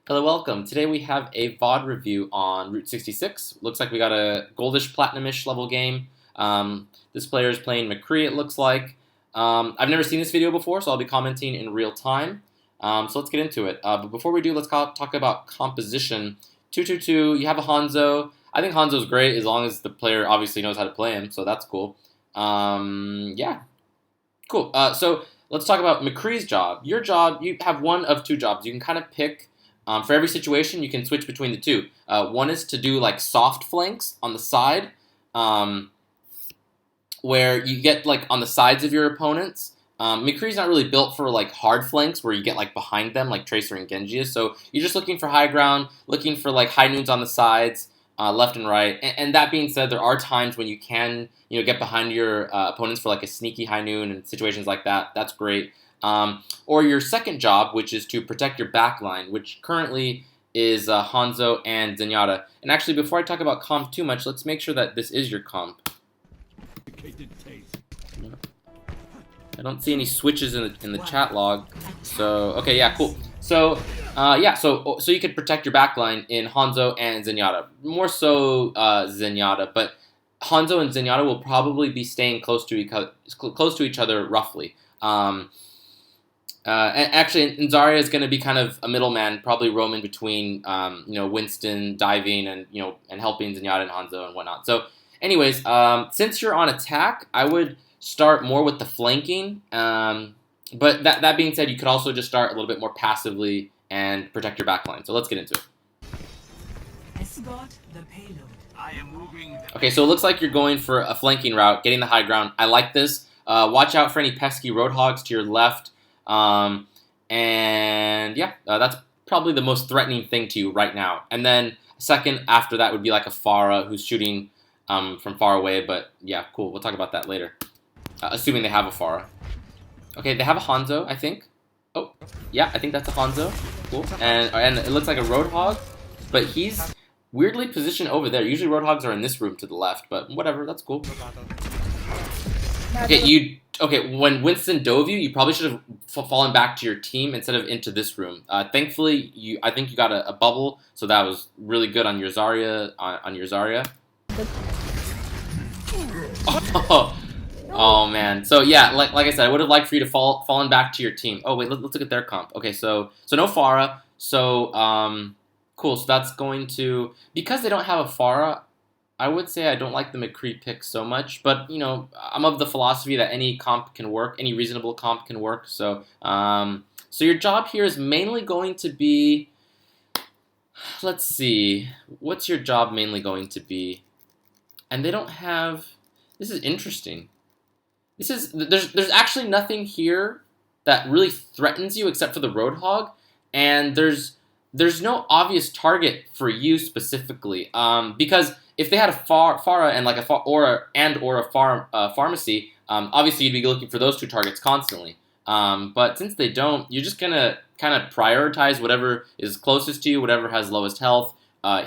Hello, welcome. Today we have a VOD review on Route 66. Looks like we got a goldish, platinum-ish level game. This player is playing McCree, it looks like. I've never seen this video before, so I'll be commenting in real time. So let's get into it. But before we do, let's talk about composition. 2-2-2, you have a Hanzo. I think Hanzo's great as long as the player obviously knows how to play him, so that's cool. Yeah, cool. So let's talk about McCree's job. Your job, you have one of two jobs. You can kind of pick. For every situation, you can switch between the two. One is to do like soft flanks on the side, where you get like on the sides of your opponents. McCree's not really built for like hard flanks where you get like behind them like Tracer and Genji is. So you're just looking for high ground, looking for like high noons on the sides, left and right. And that being said, there are times when you can get behind your opponents for like a sneaky high noon and situations like that. That's great. Or your second job, which is to protect your backline, which currently is Hanzo and Zenyatta. And actually, before I talk about comp too much, let's make sure that this is your comp. I don't see any switches in the chat log. So okay, yeah, cool. So yeah, so you could protect your backline in Hanzo and Zenyatta. More so Zenyatta, but Hanzo and Zenyatta will probably be staying close to each other roughly. And actually, Zarya is going to be kind of a middleman, probably roaming between, Winston diving and helping Zenyatta and Hanzo and whatnot. So, anyways, since you're on attack, I would start more with the flanking. But that being said, you could also just start a little bit more passively and protect your backline. So let's get into it. Escort the payload. I am moving. Okay, so it looks like you're going for a flanking route, getting the high ground. I like this. Watch out for any pesky roadhogs to your left. And yeah, that's probably the most threatening thing to you right now. And then second after that would be like a Pharah who's shooting from far away. But yeah, cool. We'll talk about that later. Assuming they have a Pharah. Okay, they have a Hanzo, I think. Oh, yeah, I think that's a Hanzo. Cool. And it looks like a Roadhog, but he's weirdly positioned over there. Usually Roadhogs are in this room to the left, but whatever, that's cool. Okay, when Winston dove you, you probably should have fallen back to your team instead of into this room. Thankfully, I think you got a bubble, so that was really good on your Zarya. Oh man. So yeah, like I said, I would have liked for you to fallen back to your team. Oh wait, let's look at their comp. Okay, so no Pharah. So cool. So that's going to, because they don't have a Pharah, I would say I don't like the McCree pick so much, but I'm of the philosophy that any comp can work, any reasonable comp can work. So, so your job here is mainly going to be, let's see, what's your job mainly going to be? And they don't have. This is interesting. There's actually nothing here that really threatens you except for the Roadhog, and there's no obvious target for you specifically, because if they had a Pharah and like a pharmacy, obviously you'd be looking for those two targets constantly. But since they don't, you're just gonna kind of prioritize whatever is closest to you, whatever has lowest health,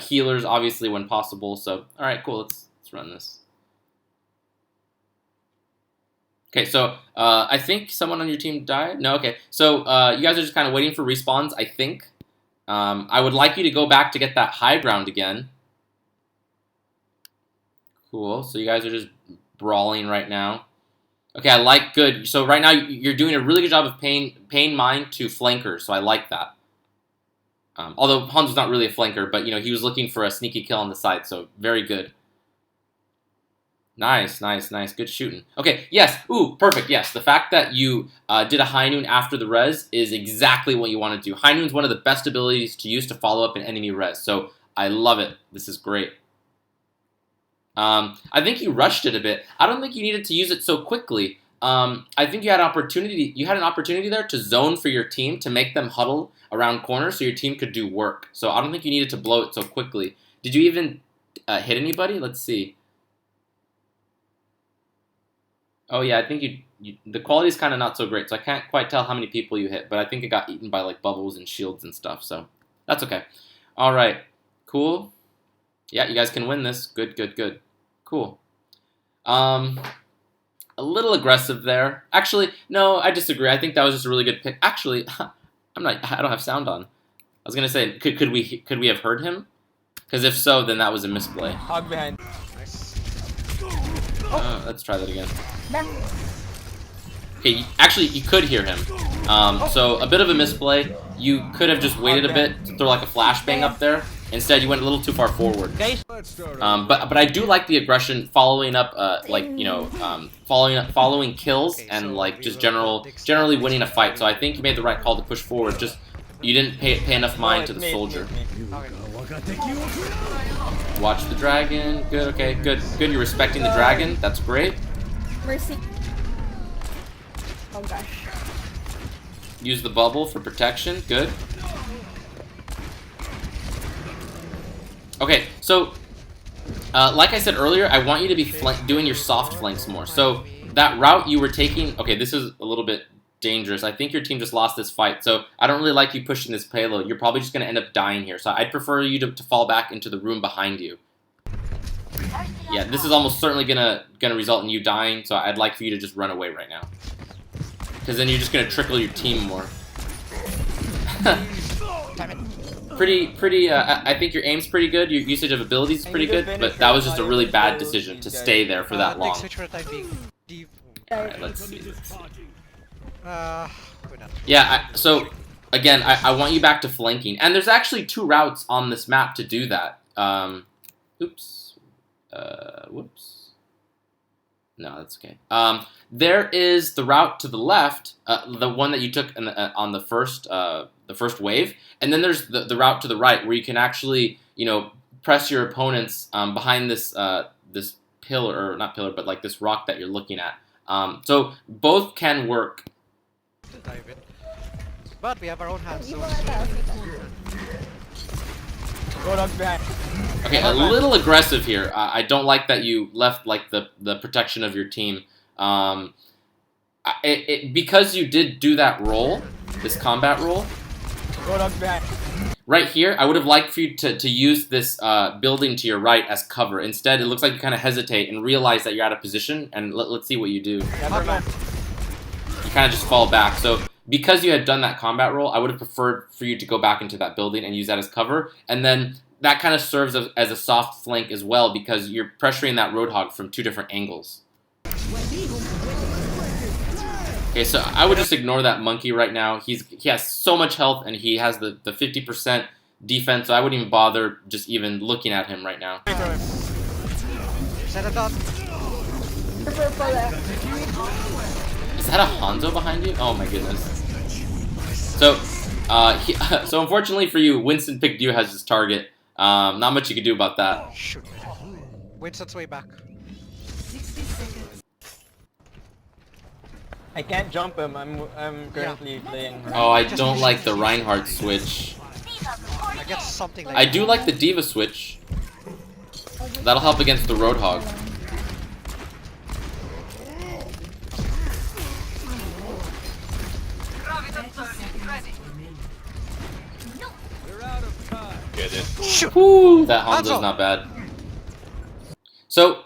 healers obviously when possible. So all right, cool. Let's run this. Okay, so I think someone on your team died. No, okay. So you guys are just kind of waiting for respawns, I think. I would like you to go back to get that high ground again. Cool. So you guys are just brawling right now. Okay, good. So right now you're doing a really good job of paying mine to flankers. So I like that. Although Hanzo's not really a flanker, but he was looking for a sneaky kill on the side. So very good. Nice. Good shooting. Okay, yes. Ooh, perfect. Yes, the fact that you did a high noon after the res is exactly what you want to do. High noon's one of the best abilities to use to follow up an enemy res. So I love it. This is great. I think you rushed it a bit. I don't think you needed to use it so quickly. I think you had an opportunity there to zone for your team to make them huddle around corners so your team could do work. So I don't think you needed to blow it so quickly. Did you even hit anybody? Let's see. Oh yeah, I think the quality is kind of not so great, so I can't quite tell how many people you hit, but I think it got eaten by like bubbles and shields and stuff, so that's okay. All right, cool. Yeah, you guys can win this. Good. Cool. A little aggressive there. Actually, no, I disagree. I think that was just a really good pick. Actually, I don't have sound on. was gonna say, could we have heard him? Because if so, then that was a misplay. Hog behind. Let's try that again. Back. Okay, actually, you could hear him. So a bit of a misplay. You could have just waited a bit to throw like a flashbang up there. Instead, you went a little too far forward. Guys, But I do like the aggression, following up, like, you know, following kills and like just generally winning a fight. So I think you made the right call to push forward. Just you didn't pay enough mind to the soldier. Watch the dragon. Good. Okay. Good. Good. You're respecting the dragon. That's great. Mercy. Oh gosh. Use the bubble for protection. Good. Okay, so like I said earlier, I want you to be doing your soft flanks more. So that route you were taking, okay, this is a little bit dangerous. I think your team just lost this fight, so I don't really like you pushing this payload. You're probably just going to end up dying here, so I'd prefer you to fall back into the room behind you. Yeah, this is almost certainly gonna result in you dying, so I'd like for you to just run away right now. Because then you're just going to trickle your team more. I think your aim's pretty good, your usage of abilities is pretty good, but that was just a really bad decision to stay there for that long. Alright, let's see. Yeah, so, again, I want you back to flanking. And there's actually 2 routes on this map to do that. Oops. Whoops. No, that's okay. There is the route to the left, the one that you took on the first wave, and then there's the route to the right where you can actually, you know, press your opponents behind this this pillar, or not pillar, but like this rock that you're looking at. So both can work. But we have our own hands, so go dogs behind. Okay, a little aggressive here. I don't like that you left like the protection of your team. Because you did do that roll, this combat roll. Go dogs behind. Right here, I would have liked for you to use this building to your right as cover. Instead, it looks like you kind of hesitate and realize that you're out of position, and let's see what you do. Never mind. You kind of just fall back. So because you had done that combat roll, I would have preferred for you to go back into that building and use that as cover, and then that kind of serves as a soft flank as well because you're pressuring that Roadhog from 2 different angles. Okay, so I would just ignore that monkey right now. He has so much health and he has the 50% defense, so I wouldn't even bother just even looking at him right now. set it up. Is that a Hanzo behind you? Oh my goodness. So, so unfortunately for you, Winston picked you as his target. Not much you can do about that. Shoot. Winston's way back. 60 seconds. I can't jump him. I'm currently playing. Oh, I don't like the Reinhardt switch. I get something like I do like the Diva switch. That'll help against the Roadhog. Woo, that Hanzo's not bad. So,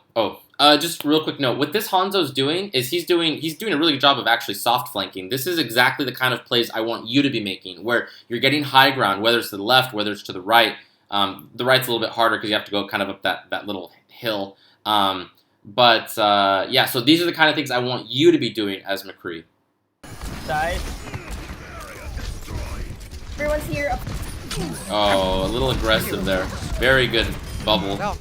just real quick note. What this Hanzo's doing is he's doing a really good job of actually soft flanking. This is exactly the kind of plays I want you to be making, where you're getting high ground, whether it's to the left, whether it's to the right. The right's a little bit harder because you have to go kind of up that little hill. Yeah, so these are the kind of things I want you to be doing as McCree. Side. Everyone's here. Oh, a little aggressive there. Very good bubble. No.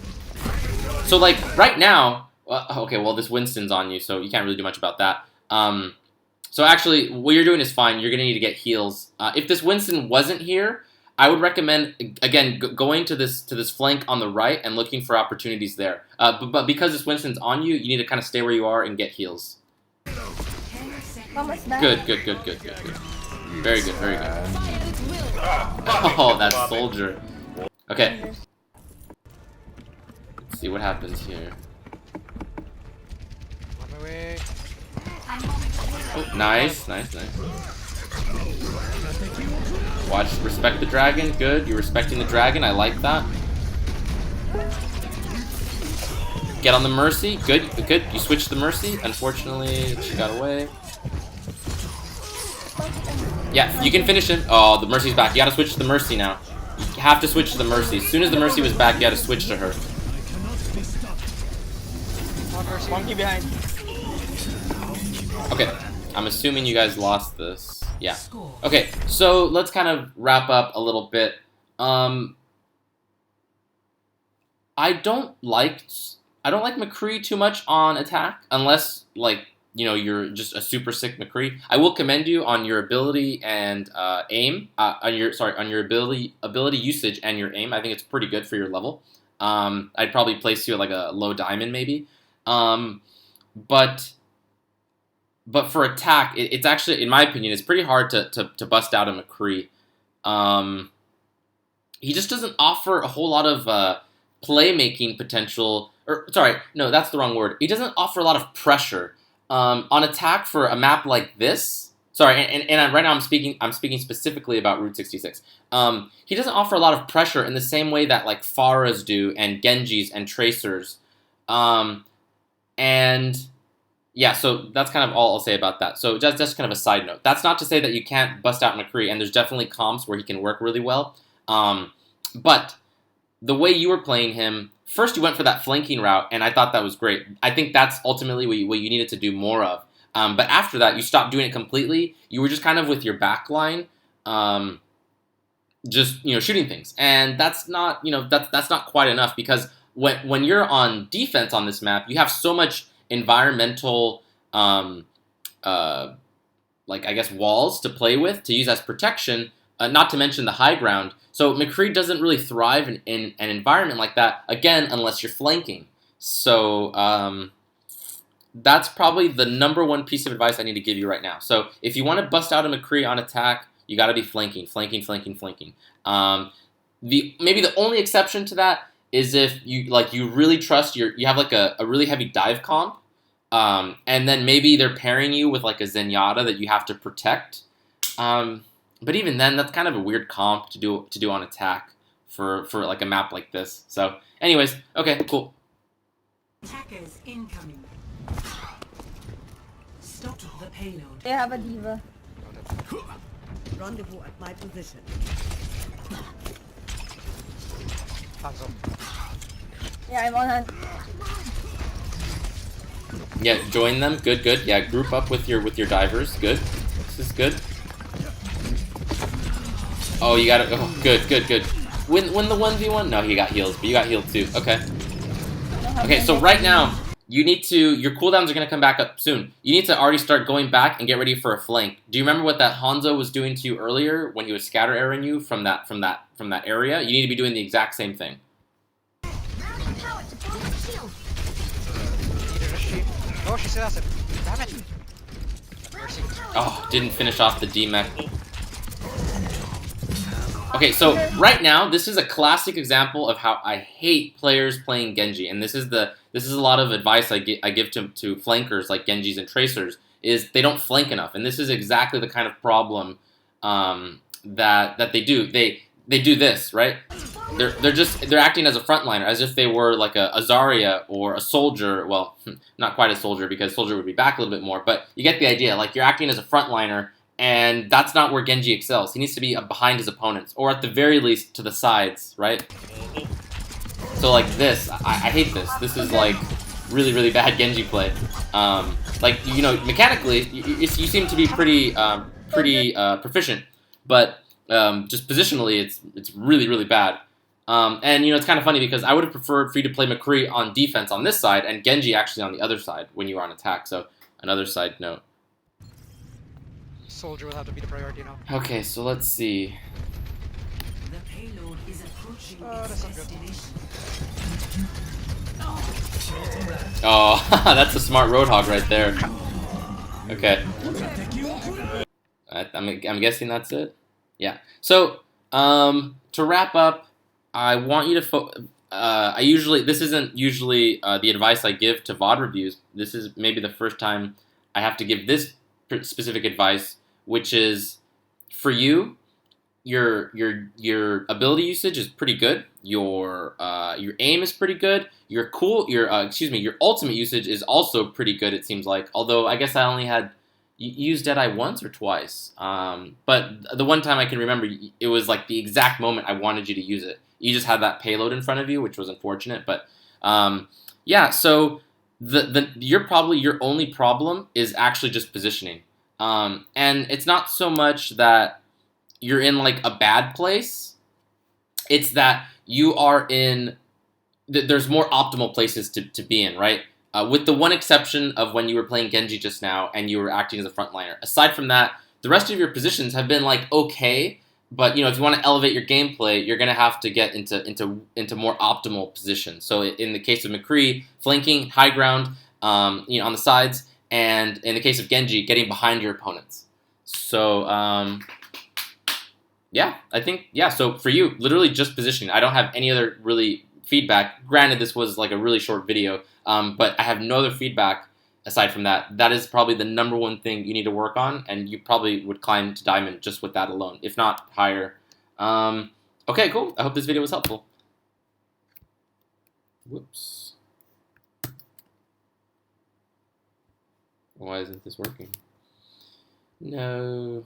So, like, right now... okay, well, this Winston's on you, so you can't really do much about that. So, actually, what you're doing is fine. You're going to need to get heals. If this Winston wasn't here, I would recommend, again, going to this flank on the right and looking for opportunities there. But because this Winston's on you, you need to kind of stay where you are and get heals. Almost done. Good. Very good, very good. Oh, that soldier. Okay. Let's see what happens here. On my way. Oh, nice. Watch, respect the dragon. Good, you're respecting the dragon. I like that. Get on the Mercy. Good. You switched the Mercy. Unfortunately, she got away. Yeah, you can finish him. Oh, the Mercy's back. You gotta switch to the Mercy now. You have to switch to the Mercy. As soon as the Mercy was back, you gotta switch to her. Monkey behind. Okay, I'm assuming you guys lost this. Yeah. Okay, so let's kind of wrap up a little bit. I don't like McCree too much on attack unless like you're just a super sick McCree. I will commend you on your ability and aim on your ability usage and your aim. I think it's pretty good for your level. I'd probably place you at like a low diamond maybe. But for attack, it's actually, in my opinion, it's pretty hard to bust out a McCree. He just doesn't offer a whole lot of playmaking potential. Or sorry, no, that's the wrong word. He doesn't offer a lot of pressure on attack for a map like this. Sorry, and right now I'm speaking specifically about Route 66. He doesn't offer a lot of pressure in the same way that like Pharahs do and Genjis and Tracers. And yeah, so that's kind of all I'll say about that. So just kind of a side note. That's not to say that you can't bust out McCree, and there's definitely comps where he can work really well. But the way you were playing him, first you went for that flanking route, and I thought that was great. I think that's ultimately what you needed to do more of. But after that, you stopped doing it completely. You were just kind of with your back line, just shooting things, and that's not that's not quite enough because when you're on defense on this map, you have so much environmental like I guess walls to play with to use as protection, not to mention the high ground. So McCree doesn't really thrive in an environment like that, again, unless you're flanking. So that's probably the #1 piece of advice I need to give you right now. So if you want to bust out a McCree on attack, you got to be flanking. Maybe the only exception to that is if you really trust you have like a really heavy dive comp, and then maybe they're pairing you with like a Zenyatta that you have to protect. But even then, that's kind of a weird comp to do on attack for like a map like this. So, anyways, okay, cool. Attackers incoming. Stop the payload. They have a diva. Rendezvous at my position. Hands up. Yeah, I'm on hand. Yeah, join them. Good. Yeah, group up with your divers. Good. This is good. Oh, you got it. Oh, good. Win the 1v1? No, he got heals, but you got healed too. Okay. Okay, so right now, your cooldowns are going to come back up soon. You need to already start going back and get ready for a flank. Do you remember what that Hanzo was doing to you earlier when he was scatter arrowing you from that area? You need to be doing the exact same thing. Oh, she still has it. Damn it. Mercy. Oh, didn't finish off the D-Mech. Okay, so right now, this is a classic example of how I hate players playing Genji, and this is a lot of advice I give to flankers like Genjis and Tracers, is they don't flank enough, and this is exactly the kind of problem that they do. They do this, right? They're acting as a frontliner, as if they were like a Zarya or a soldier. Well, not quite a soldier because soldier would be back a little bit more, but you get the idea. Like you're acting as a frontliner. And that's not where Genji excels. He needs to be behind his opponents, or at the very least to the sides, right? So like this, I hate this. This is like really bad Genji play. Like mechanically, you seem to be pretty proficient, but just positionally, it's really bad. And it's kind of funny because I would have preferred for you to play McCree on defense on this side and Genji actually on the other side when you were on attack. So another side note. Soldier will have to be the priority now. Okay, so let's see. The payload is approaching Oh, its that's not good. destination. Oh, that's a smart Roadhog right there. Okay. I'm guessing that's it. Yeah. So to wrap up, I want you to this isn't usually the advice I give to VOD reviews. This is maybe the first time I have to give this specific advice, which is for you, your ability usage is pretty good. Your aim is pretty good. Your ultimate usage is also pretty good. It seems like, although I guess I only had You used Deadeye once or twice, but the one time I can remember, it was like the exact moment I wanted you to use it. You just had that payload in front of you, which was unfortunate. But yeah, so your only problem is actually just positioning, and it's not so much that you're in like a bad place. It's that you are in. There's more optimal places to be in, right? With the one exception of when you were playing Genji just now and you were acting as a frontliner. Aside from that, the rest of your positions have been like okay, but if you want to elevate your gameplay, you're gonna have to get into more optimal positions. So in the case of McCree, flanking, high ground, on the sides, and in the case of Genji, getting behind your opponents. So yeah, I think So for you, literally just positioning. I don't have any other really feedback. Granted, this was like a really short video, but I have no other feedback aside from that. That is probably the number one thing you need to work on, and you probably would climb to diamond just with that alone, if not higher. Okay, cool. I hope this video was helpful. Whoops. Why isn't this working? No.